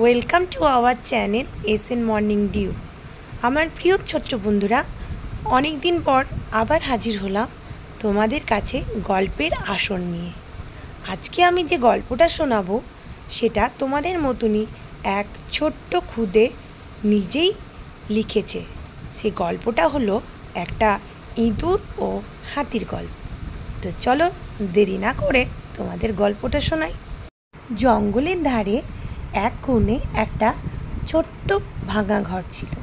Welcome to our channel SN Morning Dew. আমার প্রিয় ছোট্ট বন্ধুরা, অনেক দিন পর আবার হাজির হলাম তোমাদের কাছে গল্পের আসর নিয়ে। আজকে আমি যে গল্পটা শোনাবো সেটা তোমাদের মতনই এক ছোট্ট খুদে নিজেই লিখেছে। সেই গল্পটা হলো একটা ইঁদুর ও হাতির গল্প। তো চলো দেরি না করে তোমাদের গল্পটা শোনাই। জঙ্গলের ধারে এক কোণে একটা ছোট্ট ভাঙা ঘর ছিল।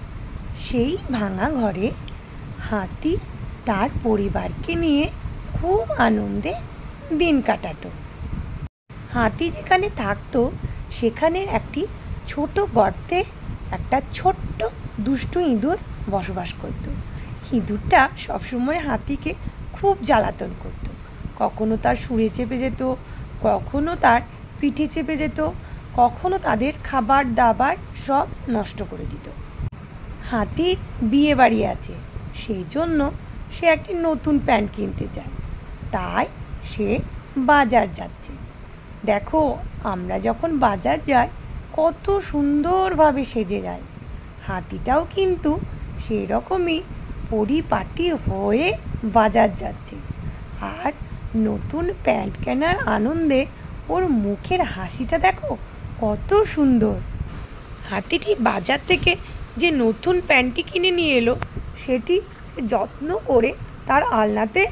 সেই ভাঙা ঘরে হাতি তার পরিবারকে নিয়ে খুব আনন্দে দিন কাটাতো। হাতি যেখানে থাকতো সেখানে একটি ছোট গর্তে একটা ছোট্ট দুষ্টু ইঁদুর বসবাস করত। ইঁদুরটা সবসময় হাতিকে খুব জ্বালাতন করত। কখনো তার শুঁড়ে চেপে যেত, কখনো তার পিঠে চেপে যেত, কখনো তাদের খাবার দাবার সব নষ্ট করে দিত। হাতির বিয়ে বাড়ি আছে, সেই জন্য সে একটি নতুন প্যান্ট কিনতে চায়। তাই সে বাজার যাচ্ছে। দেখো, আমরা যখন বাজার যাই কত সুন্দরভাবে সেজে যায়। হাতিটাও কিন্তু সেরকমই পরিপাটি হয়ে বাজার যাচ্ছে। আর নতুন প্যান্ট কেনার আনন্দে ওর মুখের হাসিটা দেখো কত সুন্দর। হাতিটি বাজার থেকে যে নতুন প্যান্টটি কিনে নিয়ে এলো সেটি সে যত্ন করে তার আলনাতে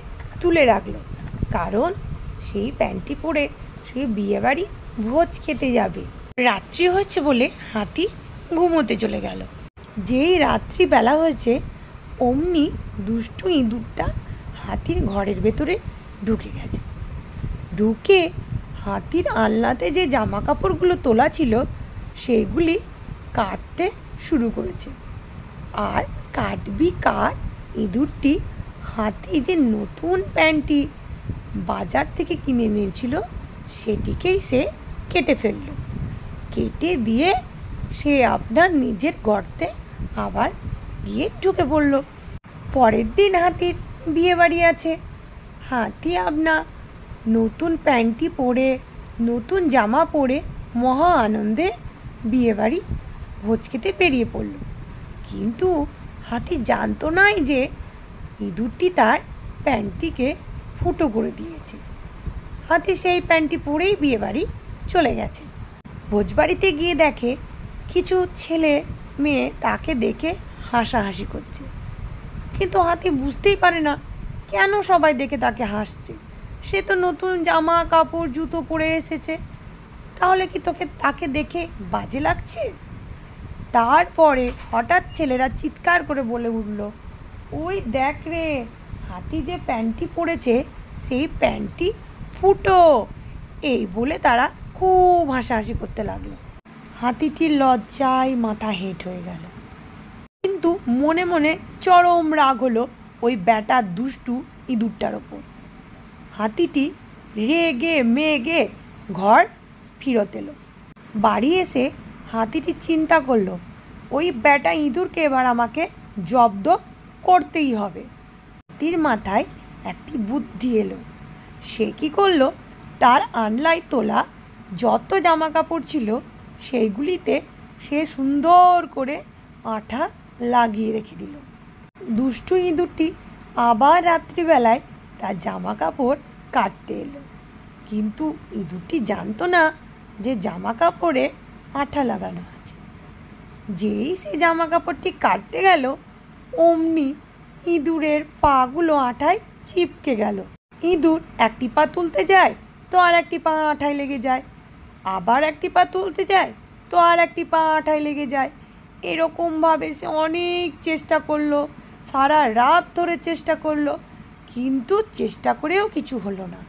তুলে রাখলো, কারণ সেই প্যান্টটি পরে সে বিয়েবাড়ি ভোজ খেতে যাবে। রাত্রি হয়েছে বলে হাতি ঘুমোতে চলে গেল। যেই রাত্রিবেলা হয়েছে অমনি দুষ্টু ইঁদুরটা হাতির ঘরের ভেতরে ঢুকে গেছে। ঢুকে হাতির আলনাতে যে জামা কাপড়গুলো তোলা ছিল সেগুলি কাটতে শুরু করেছে। আর কাটবি কাট, ইঁদুরটি হাতি যে নতুন প্যান্টটি বাজার থেকে কিনে নিয়েছিল সেটিকেই সে কেটে ফেলল। কেটে দিয়ে সে আপনার নিজের গর্তে আবার গিয়ে ঢুকে পড়ল। পরের দিন হাতির বিয়ে বাড়ি আছে। হাতি আপনার নতুন প্যান্টটি পরে, নতুন জামা পরে মহা আনন্দে বিয়েবাড়ি ভোজ খেতে বেরিয়ে পড়ল। কিন্তু হাতি জানতো না যে ইঁদুরটি তার প্যান্টটিকে ফুটো করে দিয়েছে। হাতি সেই প্যান্টটি পরেই বিয়েবাড়ি চলে গেছে। ভোজবাড়িতে গিয়ে দেখে কিছু ছেলে মেয়ে তাকে দেখে হাসাহাসি করছে, কিন্তু হাতি বুঝতেই পারে না কেন সবাই দেখে তাকে হাসছে। সে তো নতুন জামা কাপড় জুতো পরে এসেছে, তাহলে কি তাকে দেখে বাজে লাগছে? তারপরে হঠাৎ ছেলেরা চিৎকার করে বলে উঠল, ওই দেখ রে, হাতি যে প্যান্টটি পরেছে সেই প্যান্টটি ফুটো। এই বলে তারা খুব হাসাহাসি করতে লাগলো। হাতিটির লজ্জায় মাথা হেঁট হয়ে গেল, কিন্তু মনে মনে চরম রাগ হলো ওই ব্যাটা দুষ্টু ইঁদুরটার ওপর। হাতিটি রেগে মেগে ঘর ফিরত এলো। বাড়ি এসে হাতিটি চিন্তা করলো, ওই ব্যাটা ইঁদুরকে এবার আমাকে জব্দ করতেই হবে। হাতির মাথায় একটি বুদ্ধি এলো। সে কী করলো, তার আনলায় তোলা যত জামা কাপড় ছিল সেইগুলিতে সে সুন্দর করে আঠা লাগিয়ে রেখে দিল। দুষ্টু ইঁদুরটি আবার রাত্রিবেলায় তার জামা কাপড় কাটতে এলো, কিন্তু ইঁদুরটি জানতো না যে জামা কাপড়ে আঠা লাগানো আছে। যেই সে জামা কাপড়টি কাটতে গেল অমনি ইঁদুরের পাগুলো আঠায় চিপকে গেল। ইঁদুর একটি পা তুলতে যায় তো আর একটি পা আঠায় লেগে যায়, আবার একটি পা তুলতে যায় তো আর একটি পা আঠায় লেগে যায়। এরকমভাবে সে অনেক চেষ্টা করলো, সারা রাত ধরে চেষ্টা করলো, কিন্তু চেষ্টা করেও কিছু হলো না।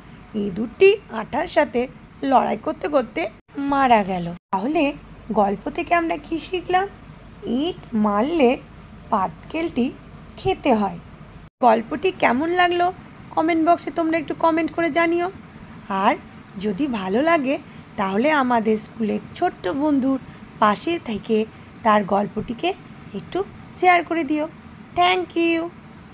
ইঁদুরটি আঠার সাথে লড়াই করতে করতে মারা গেল। তাহলে গল্প থেকে আমরা কি শিখলাম? ইট মারলে পাটকেলটি খেতে হয়। গল্পটি কেমন লাগলো কমেন্ট বক্সে তোমরা একটু কমেন্ট করে জানিও। আর যদি ভালো লাগে তাহলে আমাদের স্কুলের ছোট্ট বন্ধুর পাশে থেকে তার গল্পটিকে একটু শেয়ার করে দিও। Thank you.